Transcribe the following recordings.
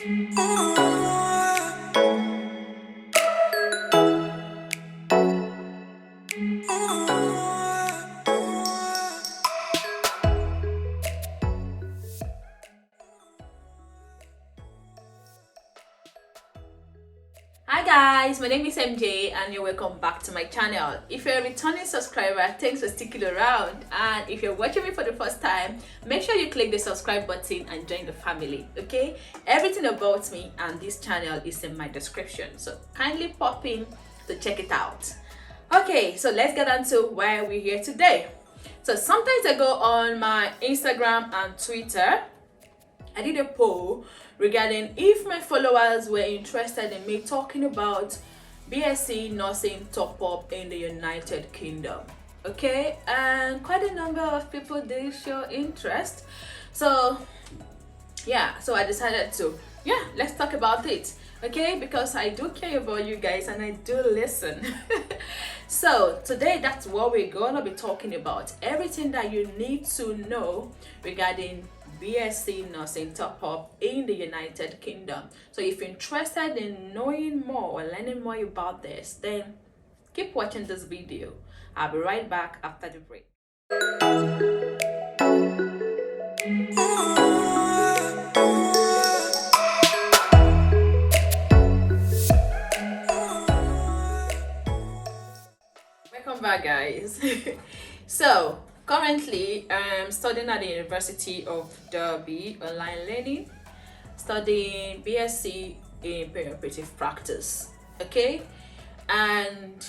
Hi guys, my name is MJ and you're welcome back to my channel. If you're a returning subscriber, thanks for sticking around, and if you're watching me for the first time, make sure you click the subscribe button and join the family. Okay, everything about me and this channel is in my description, so kindly pop in to check it out. Okay, so let's get on to why we're here today. So some time ago on my Instagram and Twitter, I did a poll regarding if my followers were interested in me talking about BSc Nursing top up in the United Kingdom. Okay, and quite a number of people did show interest. So yeah, so I decided to, let's talk about it. Okay, because I do care about you guys and I do listen. So today, that's what we're gonna be talking about. Everything that you need to know regarding BSc Nursing top up in the United Kingdom. So if you're interested in knowing more or learning more about this, then keep watching this video. I'll be right back after the break. Welcome back, guys. So currently I'm studying at the University of Derby, online learning, studying BSc in perioperative practice. Okay, and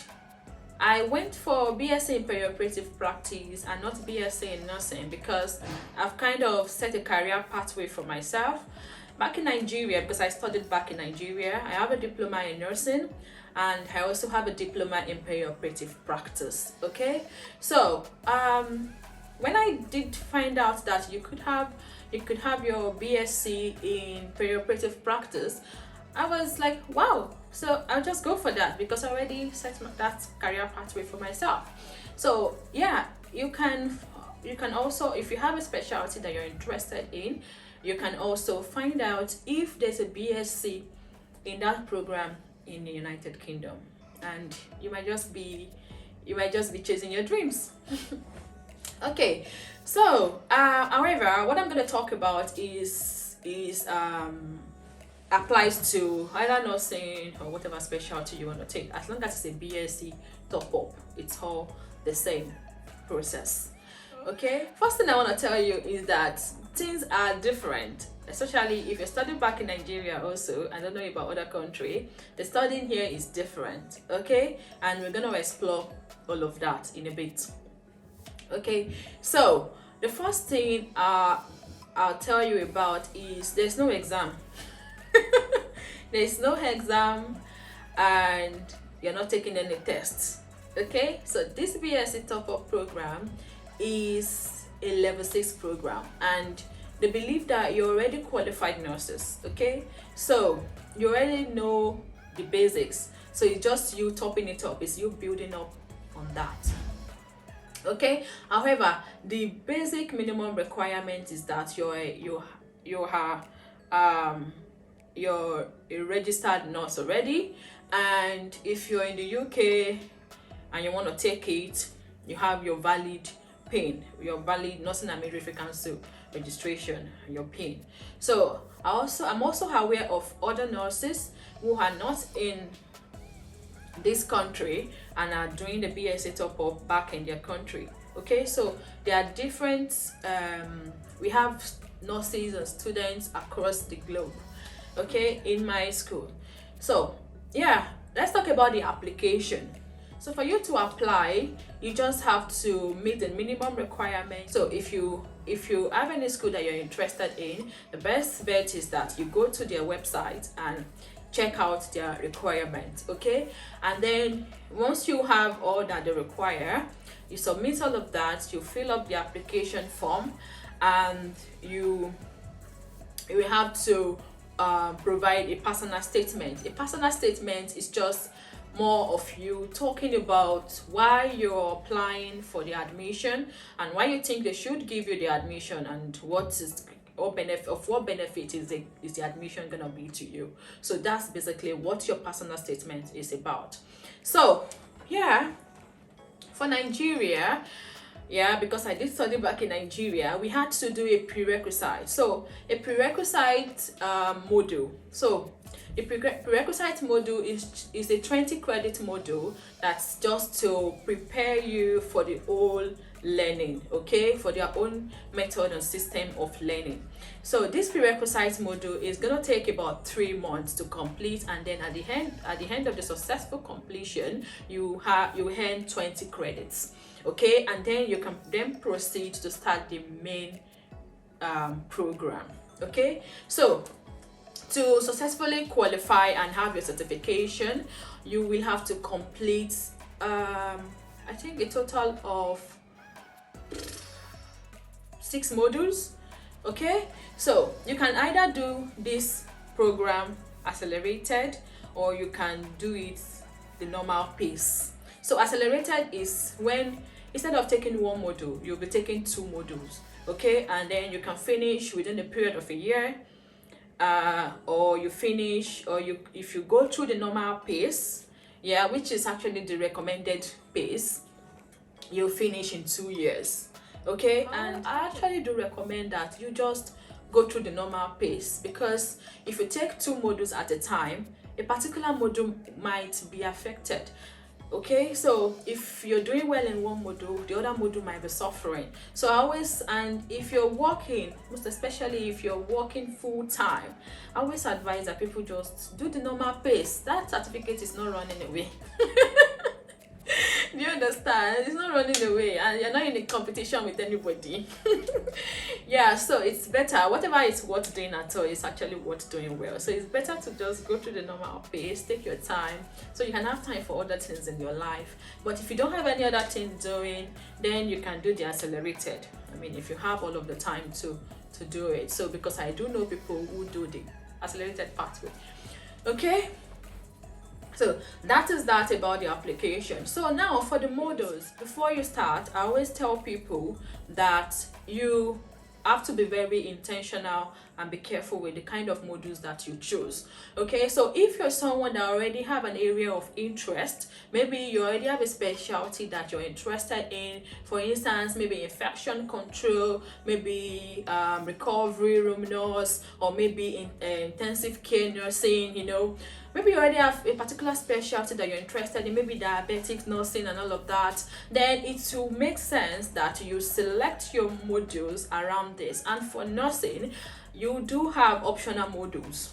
I went for BSc in perioperative practice and not BSc in nursing because I've kind of set a career pathway for myself. Back in Nigeria, because I studied back in Nigeria, I have a diploma in nursing and I also have a diploma in perioperative practice. Okay, so when I did find out that you could have your BSc in perioperative practice, I was like, wow, so I'll just go for that because I already set that career pathway for myself. So yeah, you can also, if you have a specialty that you're interested in, you can also find out if there's a BSc in that program in the United Kingdom, and you might just be chasing your dreams. Okay, so however, what I'm going to talk about is applies to either nursing or whatever specialty you want to take. As long as it's a BSc top up, it's all the same process. Okay, first thing I want to tell you is that things are different, especially if you're studying back in Nigeria. Also, I don't know about other country, the studying here is different. Okay, and we're going to explore all of that in a bit. Okay, so the first thing I'll tell you about is there's no exam. There's no exam and you're not taking any tests. Okay, so this BSc top up program is a level 6 program and they believe that you're already qualified nurses. Okay, so you already know the basics, so it's just you topping it up, it's you building up on that. Okay, however, the basic minimum requirement is that you're a registered nurse already, and if you're in the UK and you want to take it, you have your valid PIN, your valid Nursing and Midwifery Council registration, your PIN. So I'm also aware of other nurses who are not in this country and are doing the BSc top up back in their country. Okay, so there are different we have nurses and students across the globe, okay, in my school. So yeah, let's talk about the application. So for you to apply, you just have to meet the minimum requirement. So if you have any school that you're interested in, the best bet is that you go to their website and check out their requirements. Okay, and then once you have all that they require, you submit all of that, you fill up the application form, and you have to provide a personal statement. A personal statement is just more of you talking about why you're applying for the admission and why you think they should give you the admission and what or benefit of what benefit is the admission gonna be to you. So that's basically what your personal statement is about. So yeah, for Nigeria, yeah, because I did study back in Nigeria, we had to do a prerequisite. So a prerequisite module. So a prerequisite module is a 20 credit module that's just to prepare you for the whole learning, okay, for their own method and system of learning. So this prerequisite module is going to take about 3 months to complete, and then at the end of the successful completion, you earn 20 credits, okay, and then you can then proceed to start the main program, okay. So to successfully qualify and have your certification, you will have to complete I think a total of 6 modules, okay. So you can either do this program accelerated, or you can do it the normal pace. So accelerated is when instead of taking 1 module, you'll be taking 2 modules, okay, and then you can finish within a period of a year, or you finish, or if you go through the normal pace, yeah, which is actually the recommended pace, you'll finish in 2 years, okay. And I actually do recommend that you just go through the normal pace, because if you take 2 modules at a time, a particular module might be affected, okay. So if you're doing well in 1 module, the other module might be suffering. So and if you're working, most especially if you're working full time, I always advise that people just do the normal pace. That certificate is not running away. Do you understand? It's not running away, and you're not in a competition with anybody. Yeah, so it's better. Whatever is worth doing at all is actually worth doing well. So it's better to just go through the normal pace, take your time, so you can have time for other things in your life. But if you don't have any other things doing, then you can do the accelerated. I mean, if you have all of the time to do it. So because I do know people who do the accelerated pathway, okay. So that is that about the application. So now for the modules, before you start, I always tell people that you have to be very intentional and be careful with the kind of modules that you choose, okay. So if you're someone that already have an area of interest, maybe you already have a specialty that you're interested in, for instance, maybe infection control, maybe recovery room nurse, or maybe in intensive care nursing, you know, maybe you already have a particular specialty that you're interested in, maybe diabetic nursing and all of that, then it will make sense that you select your modules around this. And for nursing, you do have optional modules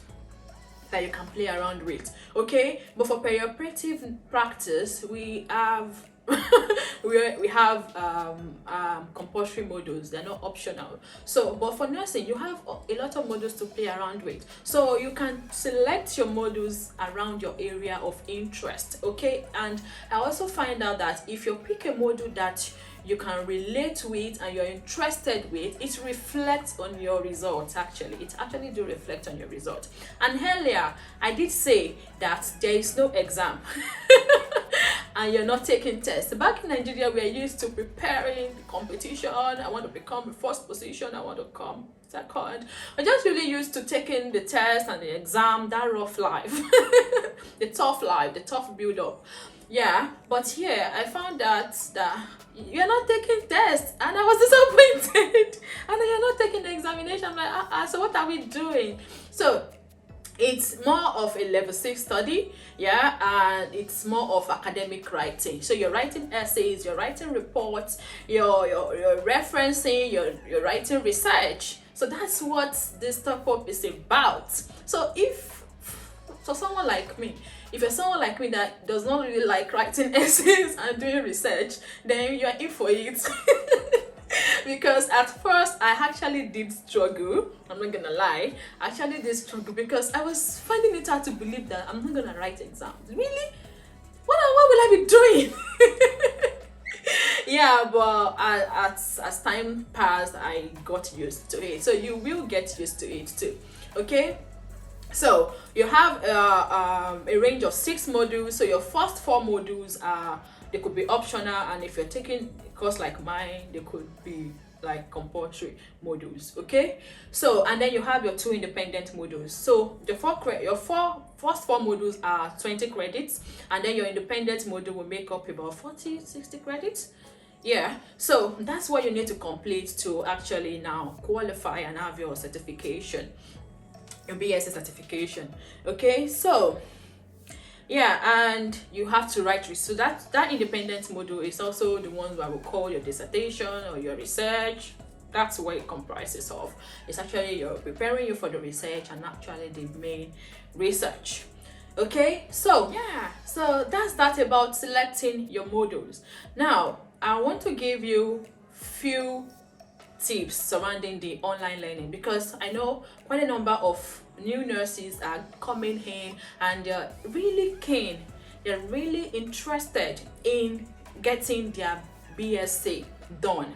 that you can play around with, okay. But for perioperative practice, we have we have compulsory modules. They're not optional. So but for nursing, you have a lot of modules to play around with, so you can select your modules around your area of interest, okay. And I also find out that if you pick a module that you can relate with and you're interested with, it reflects on your results. It actually do reflect on your results. And earlier I did say that there is no exam and you're not taking tests. Back in Nigeria, we are used to preparing the competition. I want to become the first position, I want to come second. We're just really used to taking the test and the exam, that rough life, the tough build up. Yeah, but here I found that you're not taking tests, and I was disappointed. And then you're not taking the examination. I'm like, so what are we doing? So it's more of a level 6 study, yeah, and it's more of academic writing. So you're writing essays, you're writing reports, you're referencing, you're writing research. So that's what this top-up is about. So someone like me, if you're someone like me that does not really like writing essays and doing research, then you're in for it. Because at first I actually did struggle, I'm not gonna lie, I actually did struggle because I was finding it hard to believe that I'm not gonna write exams. Really? What will I be doing? Yeah, but as time passed, I got used to it. So you will get used to it too, okay. So you have a range of 6 modules. So your first 4 modules they could be optional, and if you're taking a course like mine, they could be like compulsory modules. Okay, so and then you have your 2 independent modules. So the first 4 modules are 20 credits, and then your independent module will make up about 40-60 credits. Yeah, so that's what you need to complete to actually now qualify and have your certification, your BSc certification. Okay, so yeah, and you have to write so that independent module is also the one that will call your dissertation or your research. That's what it comprises of. It's actually you're preparing you for the research and actually the main research. Okay, so yeah, so that's that about selecting your modules. Now I want to give you few tips surrounding the online learning, because I know quite a number of new nurses are coming in and they're really keen, they're really interested in getting their BSc done.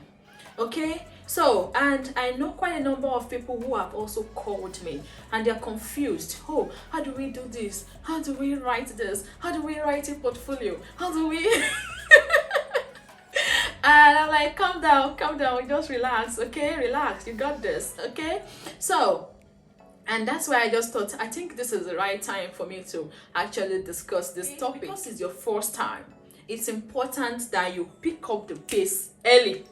Okay, so and I know quite a number of people who have also called me and they're confused. Oh, how do we do this? How do we write this? How do we write a portfolio? How do we and I'm like, calm down, just relax. Okay, relax, you got this. Okay, so and that's why I just thought I think this is the right time for me to actually discuss this topic. Because it's your first time, it's important that you pick up the pace early.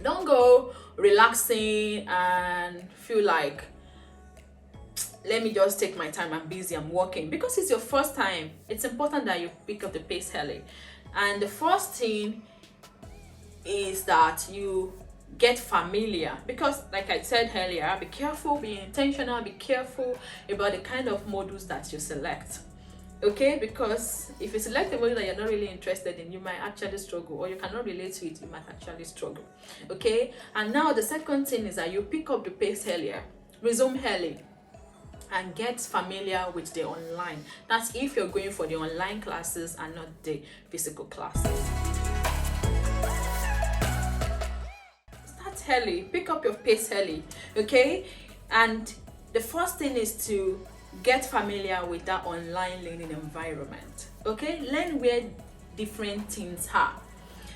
Don't go relaxing and feel like, let me just take my time, I'm busy, I'm working. Because it's your first time, it's important that you pick up the pace early. And the first thing is that you get familiar, because like I said earlier, be careful, be intentional, be careful about the kind of modules that you select. Okay, because if you select a module that you're not really interested in, you might actually struggle, or you cannot relate to it, you might actually struggle. Okay, and now the second thing is that you pick up the pace earlier, resume early, and get familiar with the online. That's if you're going for the online classes and not the physical classes. Start early, pick up your pace early. Okay, and the first thing is to get familiar with that online learning environment. Okay, learn where different things are.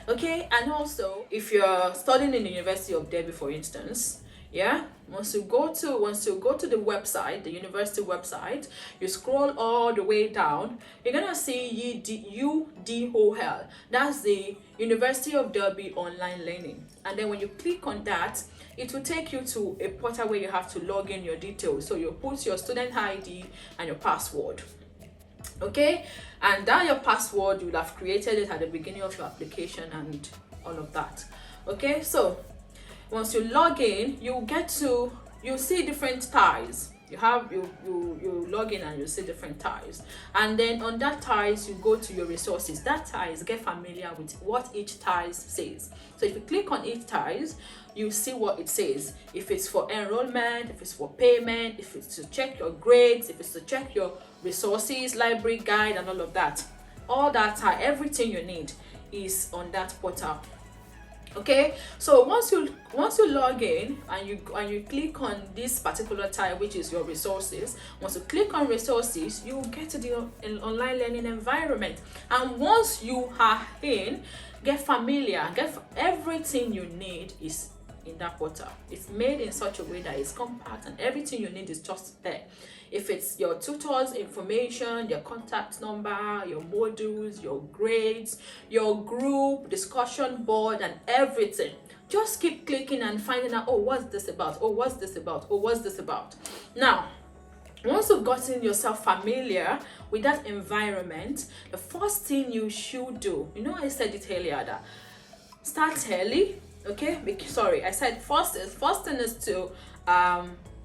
Okay, and also if you're studying in the University of Derby, for instance, yeah, once you go to the website, the university website, you scroll all the way down, you're gonna see UDOL. That's the University of Derby Online Learning. And then when you click on that, it will take you to a portal where you have to log in your details. So you put your student ID and your password. Okay, and that your password, you will have created it at the beginning of your application and all of that. Okay, so once you log in, you see different ties. You log in and you see different ties, and then on that ties you go to your resources. That ties, get familiar with what each ties says. So if you click on each ties, you see what it says. If it's for enrollment, if it's for payment, if it's to check your grades, if it's to check your resources, library guide, and all of that. All that tie, everything you need is on that portal. Okay, so once you log in and you click on this particular tab, which is your resources, once you click on resources, you get to the online learning environment. And once you are in, get familiar, everything you need is in that portal. It's made in such a way that it's compact and everything you need is just there. If it's your tutors information, their contact number, your modules, your grades, your group discussion board, and everything, just keep clicking and finding out, oh, what's this about? Oh, what's this about? Oh, what's this about? Now, once you've gotten yourself familiar with that environment, the first thing you should do, I said it earlier, that start early. Okay, sorry, I said first thing is to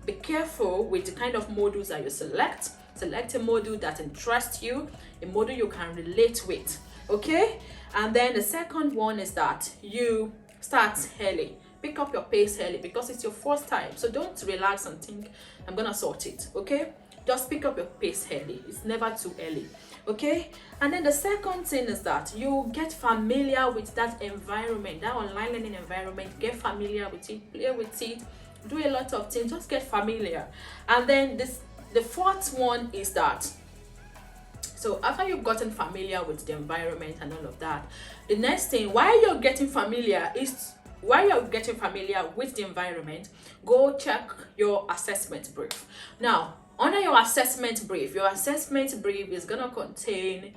be careful with the kind of modules that you select. Select a module that interests you, a module you can relate with. Okay, and then the second one is that you start early. Pick up your pace early, because it's your first time. So don't relax and think, I'm gonna sort it. Okay, just pick up your pace early. It's never too early. Okay, and then the second thing is that you get familiar with that environment, that online learning environment. Get familiar with it, play with it, do a lot of things, just get familiar. And then the fourth one is that, so after you've gotten familiar with the environment and all of that, the next thing while you're getting familiar is while you're getting familiar with the environment, go check your assessment brief. Now, under your assessment brief is gonna contain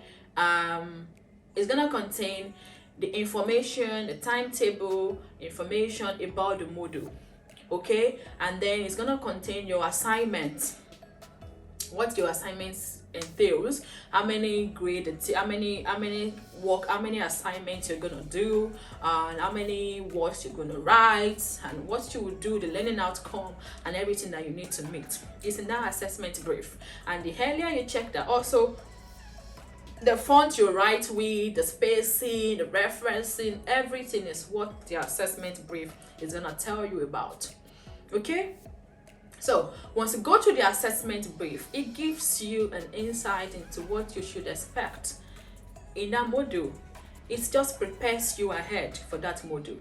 the information, the timetable, information about the module, okay? And then it's gonna contain your assignment, what your assignments entails, how many assignments you're gonna do, and how many words you're gonna write, and what you will do, the learning outcome, and everything that you need to meet. It's in that assessment brief. And the earlier you check that, also the font you write with, the spacing, the referencing, everything is what the assessment brief is gonna tell you about. Okay? So once you go to the assessment brief, it gives you an insight into what you should expect in that module. It just prepares you ahead for that module.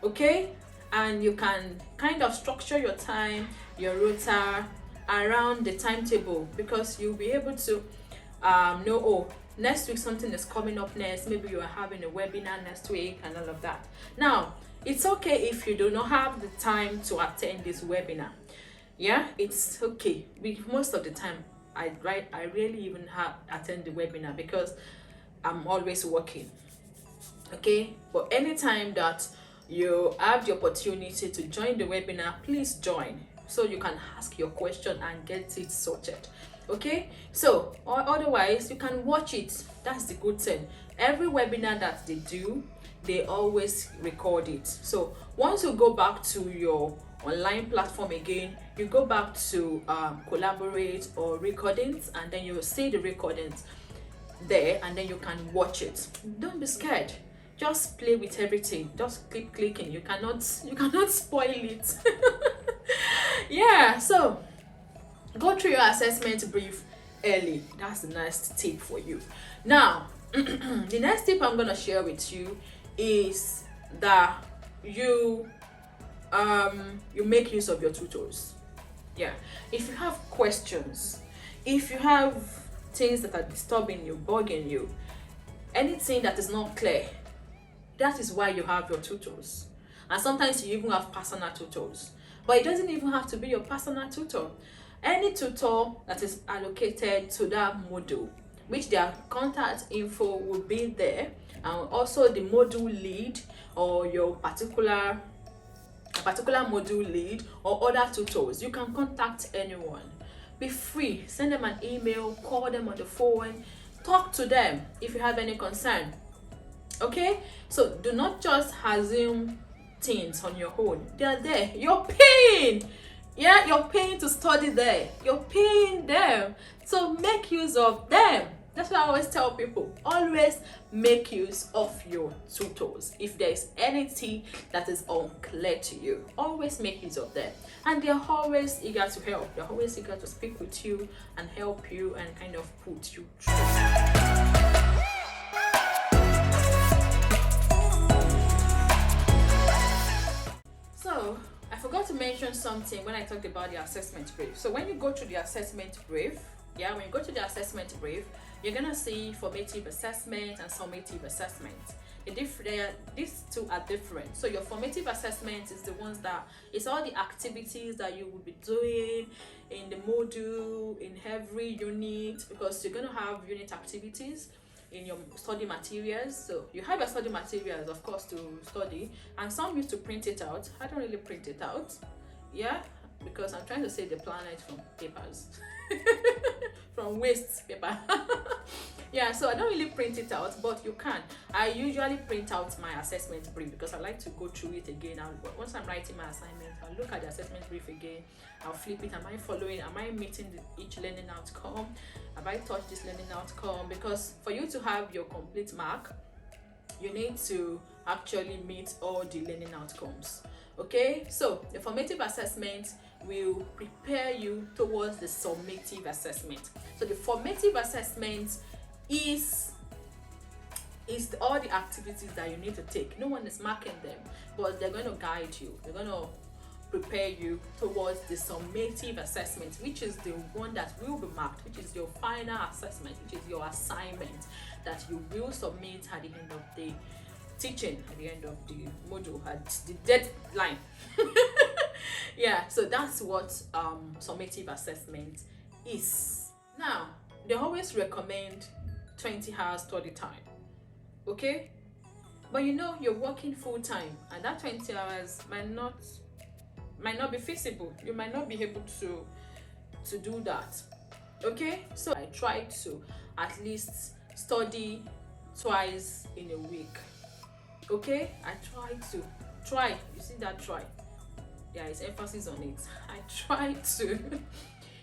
Okay? And you can kind of structure your time, your rota around the timetable, because you'll be able to know, oh, next week something is coming up next. Maybe you are having a webinar next week and all of that. Now, it's okay if you do not have the time to attend this webinar. Yeah, it's okay. Most of the time, I rarely even attend the webinar because I'm always working. Okay, but anytime that you have the opportunity to join the webinar, please join so you can ask your question and get it sorted. Okay, so or otherwise you can watch it. That's the good thing. Every webinar that they do, they always record it. So once you go back to your online platform again, you go back to collaborate or recordings, and then you will see the recordings there, and then you can watch it. Don't be scared, just play with everything, just keep clicking. You cannot spoil it. Yeah, so go through your assessment brief early. That's the next tip for you. Now the next tip I'm going to share with you is that you make use of your tutors. Yeah, if you have questions, if you have things that are disturbing you, bugging you, anything that is not clear, that is why you have your tutors. And sometimes you even have personal tutors, but it doesn't even have to be your personal tutor. Any tutor that is allocated to that module, which their contact info will be there, and also the module lead or your particular module lead or other tutors, you can contact anyone. Be free, send them an email, call them on the phone, talk to them if you have any concern. Okay, so do not just assume things on your own. They are there, you're paying. Yeah, you're paying to study there, you're paying them, so make use of them. That's what I always tell people. Always make use of your tutors. If there is anything that is unclear to you, always make use of them. And they're always eager to help. They're always eager to speak with you and help you and kind of put you through. So, I forgot to mention something when I talked about the assessment brief. So when you go to the assessment brief, you're gonna see formative assessment and summative assessment. These two are different. So your formative assessment is the ones that it's all the activities that you will be doing in the module, in every unit, because you're gonna have unit activities in your study materials. So you have your study materials, of course, to study, and some used to print it out. I don't really print it out, yeah, because I'm trying to save the planet from papers. From waste paper. Yeah, so I don't really print it out, but you can. I usually print out my assessment brief because I like to go through it again. Once I'm writing my assignment, I'll look at the assessment brief again. I'll flip it. Am I following? Am I meeting each learning outcome? Have I touched this learning outcome? Because for you to have your complete mark, you need to actually meet all the learning outcomes. Okay, so the formative assessment will prepare you towards the summative assessment. So the formative assessment is all the activities that you need to take. No one is marking them, but they're going to guide you. They're going to prepare you towards the summative assessment, which is the one that will be marked, which is your final assessment, which is your assignment that you will submit at the end of the teaching at the end of the module, at the deadline. Yeah, so that's what summative assessment is. Now, they always recommend 20 hours study time, okay? But you know you're working full time, and that 20 hours might not be feasible. You might not be able to do that, okay? So I try to at least study twice in a week, okay? I try, you see that try, there is emphasis on it. I try to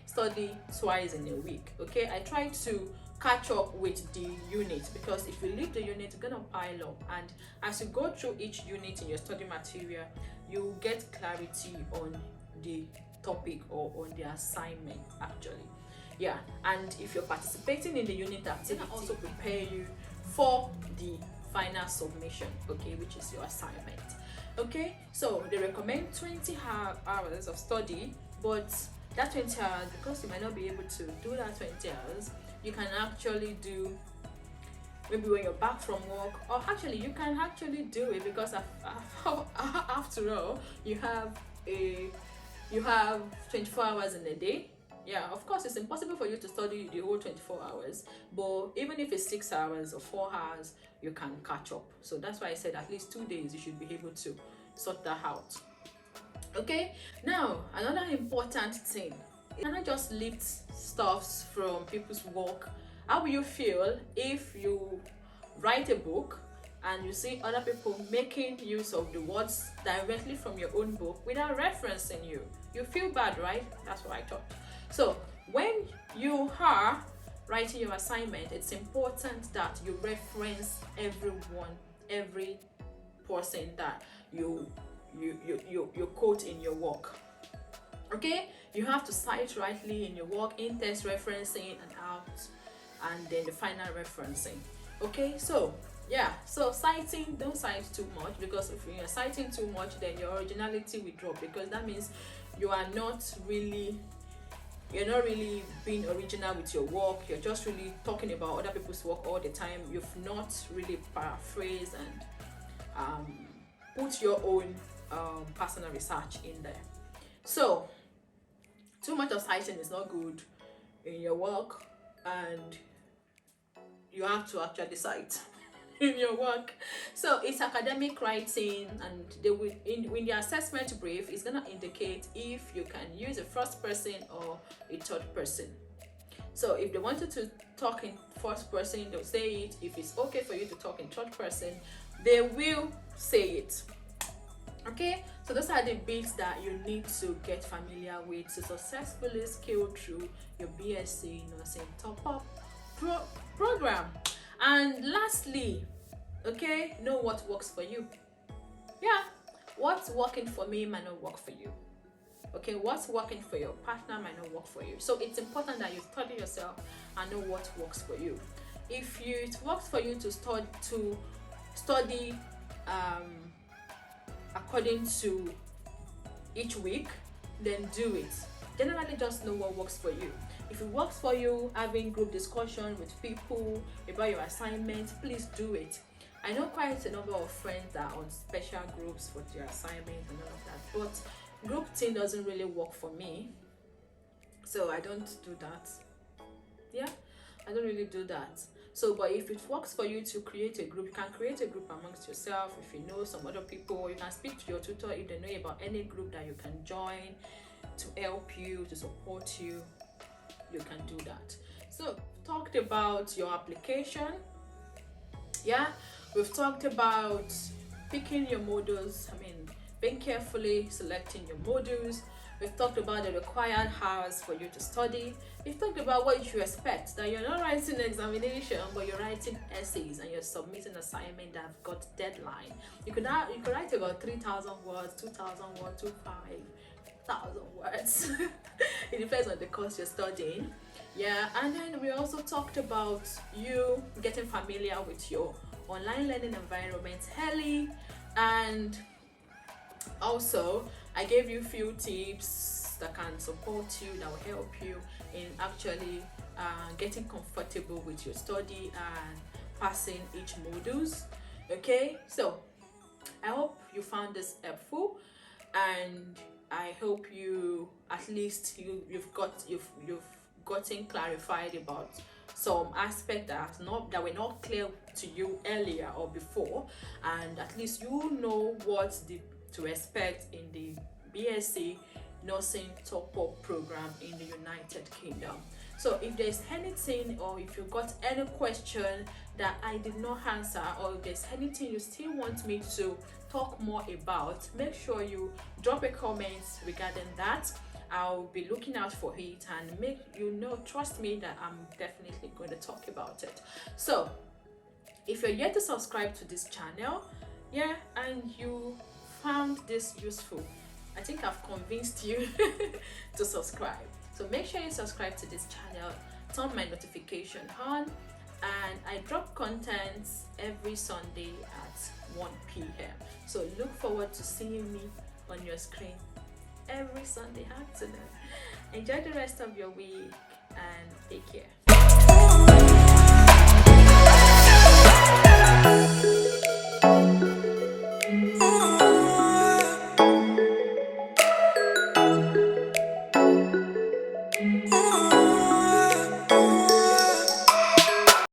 study twice in a week, okay? I try to catch up with the unit, because if you leave the unit, it's gonna pile up, and as you go through each unit in your study material, you get clarity on the topic or on the assignment actually. Yeah, and if you're participating in the unit activity, it also prepare you for the final submission, okay, which is your assignment. Okay, so they recommend 20 hours of study, but that 20 hours, because you might not be able to do that 20 hours, you can actually do maybe when you're back from work, or actually you can actually do it because after all, you have 24 hours in a day. Yeah, of course it's impossible for you to study the whole 24 hours, but even if it's 6 hours or 4 hours, you can catch up. So that's why I said at least 2 days you should be able to sort that out. Okay, now another important thing, you cannot just lift stuffs from people's work. How will you feel if you write a book and you see other people making use of the words directly from your own book without referencing you? You feel bad, right? That's what I thought. So when you are writing your assignment, it's important that you reference everyone, every person that you quote in your work. Okay, you have to cite rightly in your work, in text referencing and out, and then the final referencing. Okay, so yeah, so citing, don't cite too much, because if you're citing too much, then your originality will drop, because that means you're not really being original with your work. You're just really talking about other people's work all the time. You've not really paraphrased and put your own personal research in there. So too much of citing is not good in your work, and you have to actually cite in your work. So it's academic writing, and they will in the assessment brief is going to indicate if you can use a first person or a third person. So if they wanted to talk in first person, they'll say it. If it's okay for you to talk in third person, they will say it. Okay, so those are the bits that you need to get familiar with to successfully scale through your BSc Nursing top-up program. And lastly, okay, know what works for you. Yeah, what's working for me might not work for you. Okay, what's working for your partner might not work for you. So it's important that you study yourself and know what works for you. If it works for you to study according to each week, then do it. Generally, just know what works for you. If it works for you having group discussion with people about your assignment, please do it. I know quite a number of friends that are on special groups for their assignment and all of that, but group thing doesn't really work for me, so I don't do that. Yeah, I don't really do that. So, but if it works for you to create a group, you can create a group amongst yourself. If you know some other people, you can speak to your tutor if they know about any group that you can join to help you, to support you. You can do that. So, talked about your application. Yeah, we've talked about picking your modules. Being carefully selecting your modules. We've talked about the required hours for you to study. We've talked about what you should expect, that you're not writing an examination, but you're writing essays and you're submitting assignment that have got deadline. You could write about 3,000 words, 2,000 words, 5,000 words. It depends on the course you're studying. Yeah, and then we also talked about you getting familiar with your online learning environment early, and also I gave you a few tips that can support you, that will help you in actually getting comfortable with your study and passing each modules. Okay, so I hope you found this helpful, and I hope you at least you've gotten clarified about some aspect that were not clear to you earlier or before, and at least you know what to expect in the BSc Nursing top up program in the United Kingdom. So if there's anything, or if you got any question that I did not answer, or if there's anything you still want me to talk more about, make sure you drop a comment regarding that. I'll be looking out for it, and trust me that I'm definitely going to talk about it. So if you're yet to subscribe to this channel, and you found this useful, I think I've convinced you to subscribe. So make sure you subscribe to this channel, turn my notification on, and I drop content every Sunday at 1 p.m. So look forward to seeing me on your screen every Sunday afternoon. Enjoy the rest of your week and take care.